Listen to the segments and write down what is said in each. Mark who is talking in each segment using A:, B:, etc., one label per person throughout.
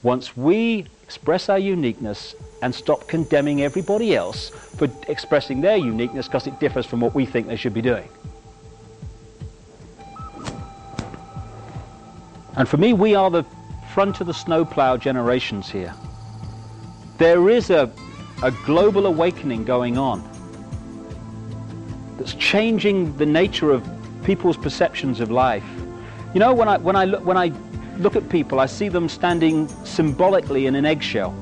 A: Once we express our uniqueness and stop condemning everybody else for expressing their uniqueness because it differs from what we think they should be doing. And for me, we are the front of the snowplow generations here. There is a global awakening going on that's changing the nature of people's perceptions of life. You know, when I look at people, I see them standing symbolically in an eggshell.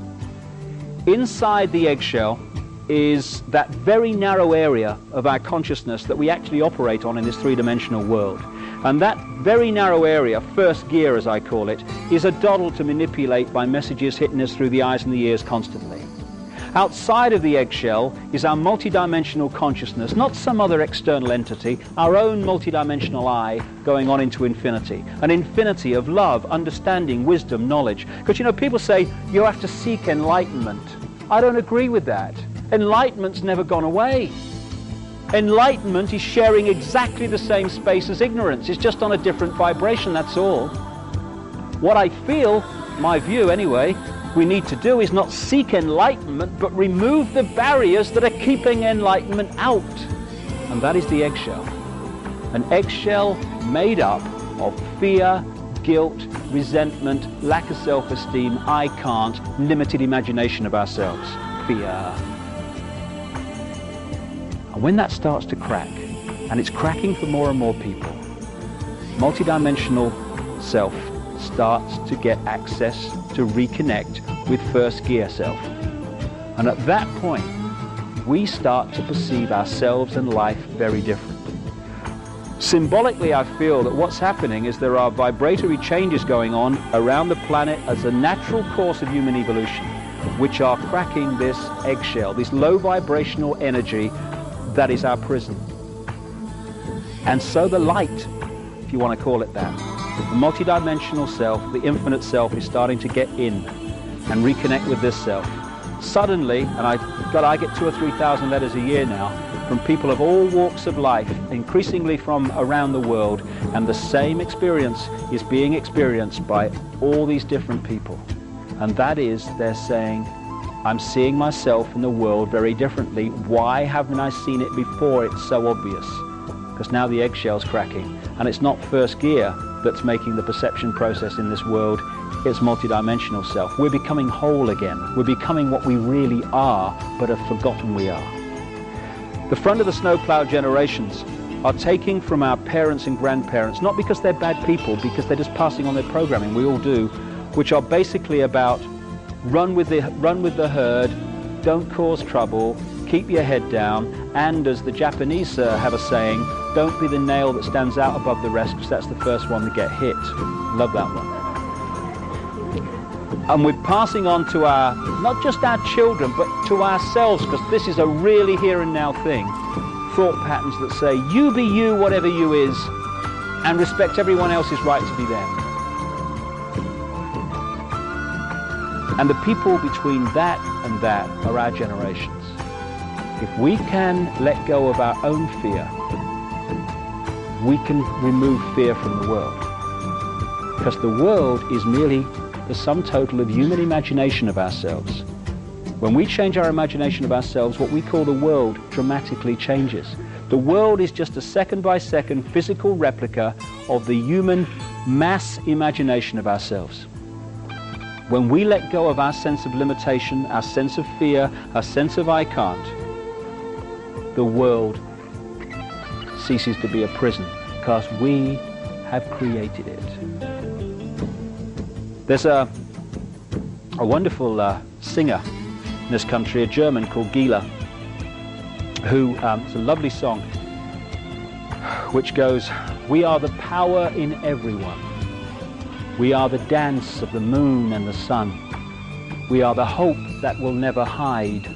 A: Inside the eggshell is that very narrow area of our consciousness that we actually operate on in this three-dimensional world. And that very narrow area, first gear as I call it, is a doddle to manipulate by messages hitting us through the eyes and the ears constantly. Outside of the eggshell is our multidimensional consciousness, not some other external entity, our own multidimensional I going on into infinity. An infinity of love, understanding, wisdom, knowledge. Because you know, people say you have to seek enlightenment. I don't agree with that. Enlightenment's never gone away. Enlightenment is sharing exactly the same space as ignorance. It's just on a different vibration, that's all. What I feel, my view anyway, we need to do is not seek enlightenment, but remove the barriers that are keeping enlightenment out. And that is the eggshell. An eggshell made up of fear, guilt, resentment, lack of self-esteem, I can't, limited imagination of ourselves. Fear. And when that starts to crack, and it's cracking for more and more people, multidimensional self starts to get access to reconnect with first gear self. And at that point, we start to perceive ourselves and life very different. Symbolically, I feel that what's happening is there are vibratory changes going on around the planet as a natural course of human evolution, which are cracking this eggshell, this low vibrational energy that is our prison. And so the light, if you want to call it that, the multidimensional self, the infinite self, is starting to get in and reconnect with this self. Suddenly, and I get 2,000 or 3,000 letters a year now from people of all walks of life, increasingly from around the world, and the same experience is being experienced by all these different people. And that is, they're saying, I'm seeing myself in the world very differently. Why haven't I seen it before? It's so obvious. Because now the eggshell's cracking, and it's not first gear that's making the perception process in this world, it's multidimensional self. We're becoming whole again. We're becoming what we really are, but have forgotten we are. The front of the snowplow generations are taking from our parents and grandparents, not because they're bad people, because they're just passing on their programming, we all do, which are basically about run with the herd, don't cause trouble, keep your head down, and as the Japanese have a saying, don't be the nail that stands out above the rest, because that's the first one to get hit. Love that one. And we're passing on to our, not just our children, but to ourselves, because this is a really here and now thing, thought patterns that say, you be you, whatever you is, and respect everyone else's right to be them. And the people between that and that are our generations. If we can let go of our own fear, we can remove fear from the world. Because the world is merely the sum total of human imagination of ourselves. When we change our imagination of ourselves, what we call the world dramatically changes. The world is just a second-by-second physical replica of the human mass imagination of ourselves. When we let go of our sense of limitation, our sense of fear, our sense of I can't, the world ceases to be a prison, because we have created it. There's a wonderful singer in this country, a German called GrEENZILLA, who, it's a lovely song, which goes, we are the power in everyone. We are the dance of the moon and the sun. We are the hope that will never hide.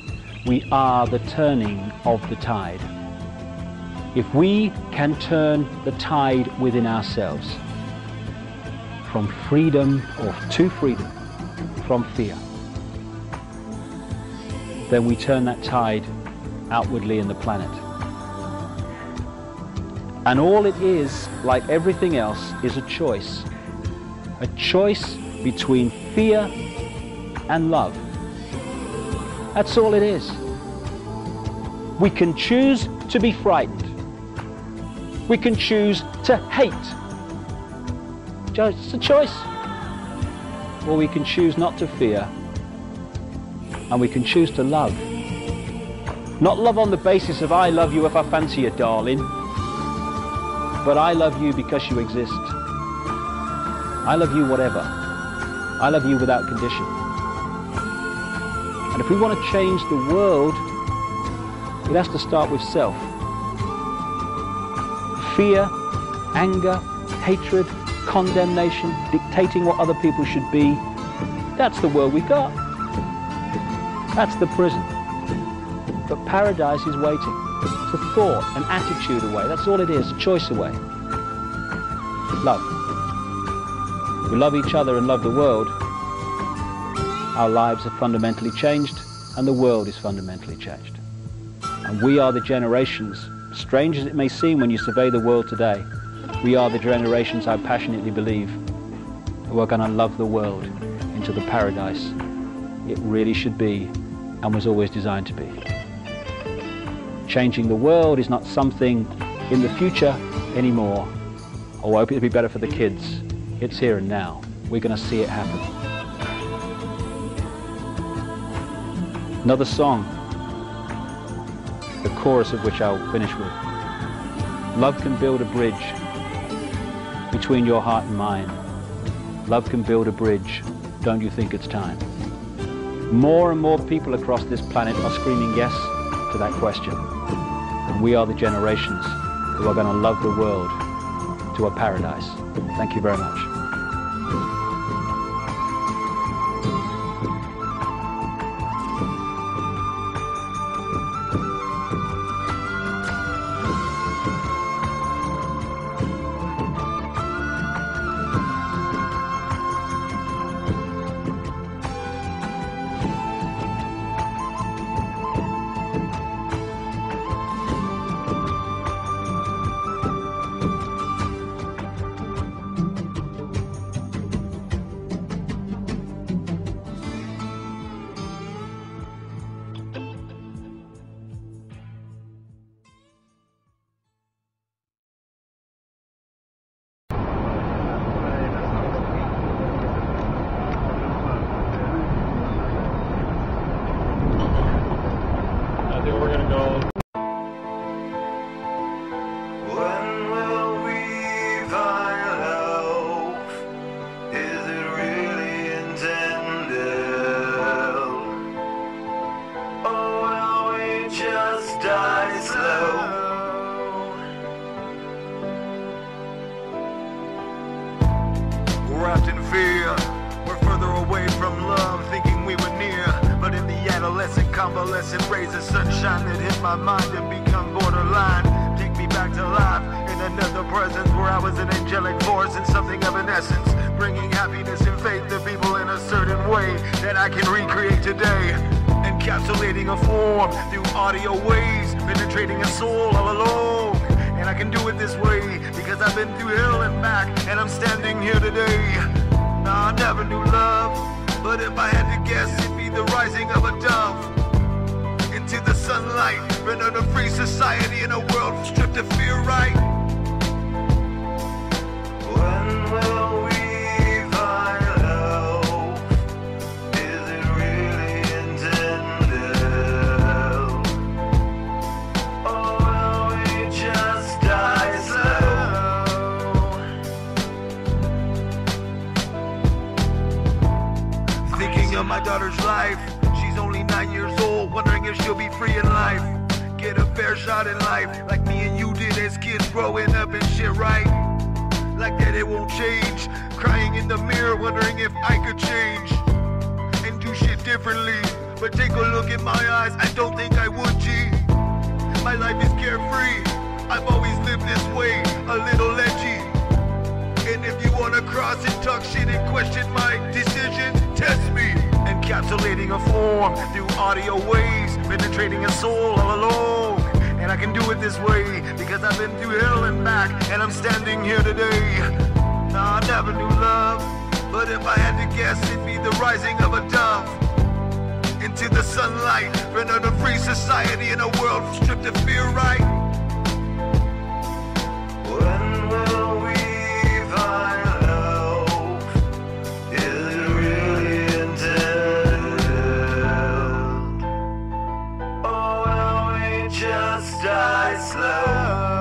A: We are the turning of the tide. If we can turn the tide within ourselves, from freedom or to freedom, from fear, then we turn that tide outwardly in the planet. And all it is, like everything else, is a choice. A choice between fear and love. That's all it is. We can choose to be frightened. We can choose to hate. It's a choice. Or we can choose not to fear. And we can choose to love. Not love on the basis of I love you if I fancy you, darling. But I love you because you exist. I love you whatever. I love you without condition. And if we want to change the world, it has to start with self. Fear, anger, hatred, condemnation, dictating what other people should be, that's the world we got. That's the prison. But paradise is waiting. It's a thought, an attitude away. That's all it is, a choice away. Love. We love each other and love the world. Our lives are fundamentally changed and the world is fundamentally changed. And we are the generations, strange as it may seem when you survey the world today, we are the generations, I passionately believe, who are going to love the world into the paradise it really should be and was always designed to be. Changing the world is not something in the future anymore. Oh, I hope it'll be better for the kids. It's here and now. We're going to see it happen. Another song, the chorus of which I'll finish with. Love can build a bridge between your heart and mine. Love can build a bridge. Don't you think it's time? More and more people across this planet are screaming yes to that question. And we are the generations who are going to love the world to a paradise. Thank you very much.
B: Wrapped in fear, we're further away from love, thinking we were near. But in the adolescent, convalescent rays of sunshine that hit my mind and become borderline, take me back to life in another presence where I was an angelic force and something of an essence, bringing happiness and faith to people in a certain way that I can recreate today. Encapsulating a form through audio waves, penetrating a soul all alone. And I can do it this way because I've been through hell and back, and I'm standing here today. Now I never knew love, but if I had to guess, it'd be the rising of a dove into the sunlight, render a free society in a world stripped of fear, right? When will we find love? Is it really intended? Or will we just die slow? Thinking of my daughter's life, she's only 9 years old, wondering if she'll be free in life, get a fair shot in life, like me and you did as kids growing up and shit, right? Like that it won't change, crying in the mirror, wondering if I could change and do shit differently. But take a look in my eyes, I don't think I would, G. My life is carefree, I've always lived this way, a little edgy. And if you wanna cross and talk shit and question my decisions, test me. Encapsulating a form through audio waves, penetrating a soul all alone. And I can do it this way because I've been through hell and back, and I'm standing here today. Now I never knew love, but if I had to guess, it'd be see the rising of a dove into the sunlight, render a free society in a world stripped of fear, right? When will we find hope? Is it really intent? Or will we just die slow?